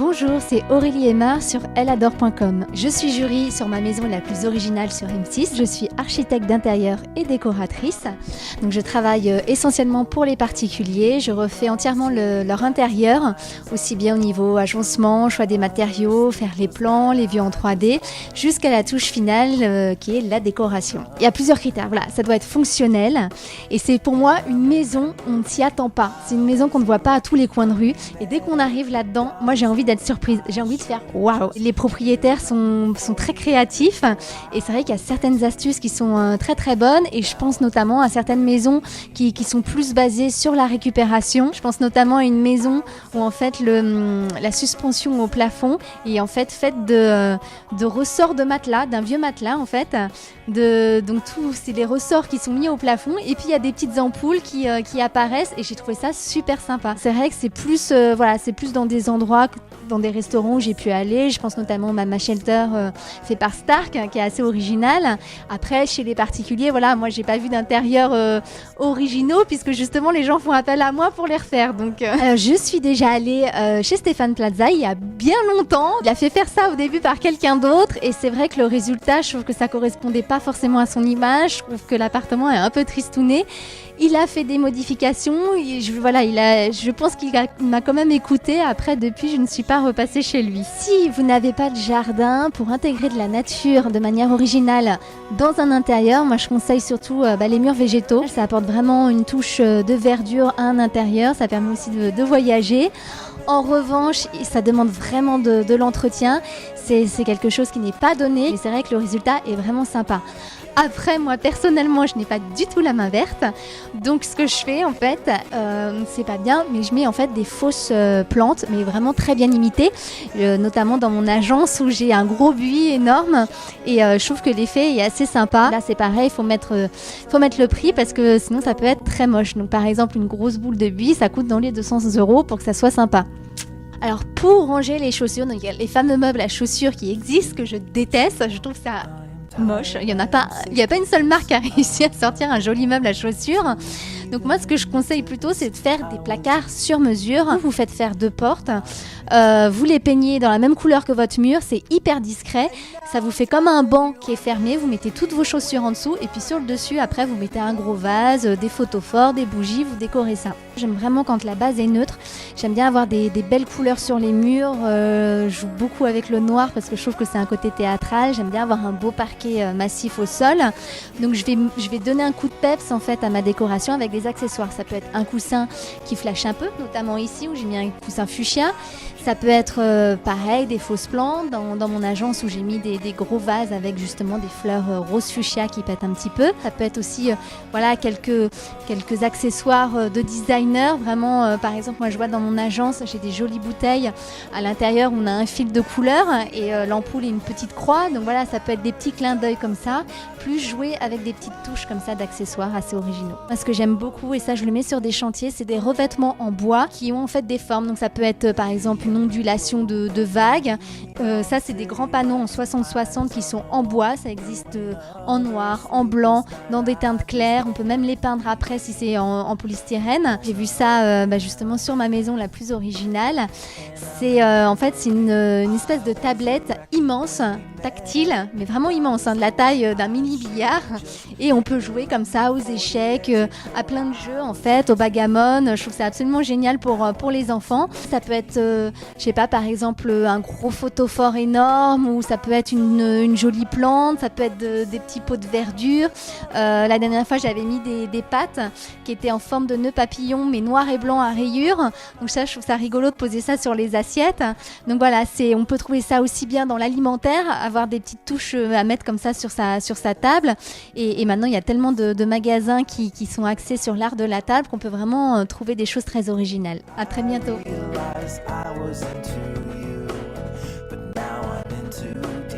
Bonjour, c'est Aurélie Aymar sur elleadore.com. Je suis jury sur ma maison la plus originale sur M6. Je suis architecte d'intérieur et décoratrice. Donc je travaille essentiellement pour les particuliers. Je refais entièrement leur intérieur, aussi bien au niveau agencement, choix des matériaux, faire les plans, les vues en 3D, jusqu'à la touche finale qui est la décoration. Il y a plusieurs critères. Voilà, ça doit être fonctionnel et c'est pour moi une maison, on ne s'y attend pas. C'est une maison qu'on ne voit pas à tous les coins de rue et dès qu'on arrive là-dedans, moi j'ai envie d'être surprise, j'ai envie de faire waouh. Les propriétaires sont très créatifs et c'est vrai qu'il y a certaines astuces qui sont très très bonnes et je pense notamment à certaines maisons qui sont plus basées sur la récupération. Je pense notamment à une maison où en fait la suspension au plafond est en fait faite de ressorts de matelas, d'un vieux matelas en fait. Donc tout, c'est les ressorts qui sont mis au plafond et puis il y a des petites ampoules qui apparaissent et j'ai trouvé ça super sympa. C'est vrai que c'est plus c'est plus dans des endroits, dans des restaurants où j'ai pu aller. Je pense notamment au Mama Shelter fait par Stark qui est assez original. Après chez les particuliers, voilà, moi j'ai pas vu d'intérieur originaux puisque justement les gens font appel à moi pour les refaire. Donc je suis déjà allée chez Stéphane Plaza il y a bien longtemps. Il a fait faire ça au début par quelqu'un d'autre et c'est vrai que le résultat, je trouve que ça correspondait pas forcément à son image. Je trouve que l'appartement est un peu tristouné. Il a fait des modifications, je pense qu'il m'a quand même écouté. Après, depuis, je ne suis pas repassée chez lui. Si vous n'avez pas de jardin, pour intégrer de la nature de manière originale dans un intérieur, moi je conseille surtout les murs végétaux. Ça apporte vraiment une touche de verdure à un intérieur, ça permet aussi de voyager. En revanche, ça demande vraiment de l'entretien. C'est quelque chose qui n'est pas donné, mais c'est vrai que le résultat est vraiment sympa. Après, moi, personnellement, je n'ai pas du tout la main verte. Donc, ce que je fais, en fait, c'est pas bien, mais je mets en fait des fausses plantes, mais vraiment très bien imitées, notamment dans mon agence où j'ai un gros buis énorme. Et je trouve que l'effet est assez sympa. Là, c'est pareil, il faut mettre le prix parce que sinon, ça peut être très moche. Donc, par exemple, une grosse boule de buis, ça coûte dans les 200 € pour que ça soit sympa. Alors, pour ranger les chaussures, donc, il y a les fameux meubles à chaussures qui existent, que je déteste. Je trouve ça moche. Il n'y a pas une seule marque qui a réussi à sortir un joli meuble à chaussures. Donc moi, ce que je conseille plutôt, c'est de faire des placards sur mesure. Vous faites faire 2 portes. Vous les peignez dans la même couleur que votre mur. C'est hyper discret. Ça vous fait comme un banc qui est fermé. Vous mettez toutes vos chaussures en dessous. Et puis sur le dessus, après, vous mettez un gros vase, des photos forts, des bougies. Vous décorez ça. J'aime vraiment quand la base est neutre. J'aime bien avoir des belles couleurs sur les murs. Je joue beaucoup avec le noir parce que je trouve que c'est un côté théâtral. J'aime bien avoir un beau parquet massif au sol. Donc je vais donner un coup de peps en fait à ma décoration avec des accessoires. Ça peut être un coussin qui flash un peu, notamment ici où j'ai mis un coussin fuchsia. Ça peut être pareil, des fausses plantes dans mon agence où j'ai mis des gros vases avec justement des fleurs rose fuchsia qui pètent un petit peu. Ça peut être aussi quelques accessoires de designer. Vraiment, par exemple, moi je vois dans mon agence, j'ai des jolies bouteilles à l'intérieur où on a un fil de couleur et l'ampoule est une petite croix. Donc voilà, ça peut être des petits clins d'œil comme ça, plus jouer avec des petites touches comme ça d'accessoires assez originaux. Moi, ce que j'aime beaucoup, et ça je le mets sur des chantiers, c'est des revêtements en bois qui ont en fait des formes. Donc ça peut être par exemple une ondulation de vagues. Ça, c'est des grands panneaux en 60-60 qui sont en bois. Ça existe en noir, en blanc, dans des teintes claires. On peut même les peindre après si c'est en polystyrène. J'ai vu ça justement sur ma maison la plus originale. C'est une espèce de tablette immense, tactile, mais vraiment immense, de la taille d'un mini billard. Et on peut jouer comme ça aux échecs, à plein de jeux en fait, au backgammon. Je trouve ça absolument génial pour les enfants. Ça peut être par exemple un gros photophore énorme ou ça peut être une jolie plante, ça peut être des petits pots de verdure. La dernière fois, j'avais mis des pâtes qui étaient en forme de nœud papillon mais noir et blanc à rayures. Donc ça, je trouve ça rigolo de poser ça sur les assiettes. Donc voilà, on peut trouver ça aussi bien dans l'alimentaire, avoir des petites touches à mettre comme ça sur sa table. Et maintenant, il y a tellement de magasins qui sont axés sur l'art de la table qu'on peut vraiment trouver des choses très originales. À très bientôt. I was into you, but now I'm in too deep.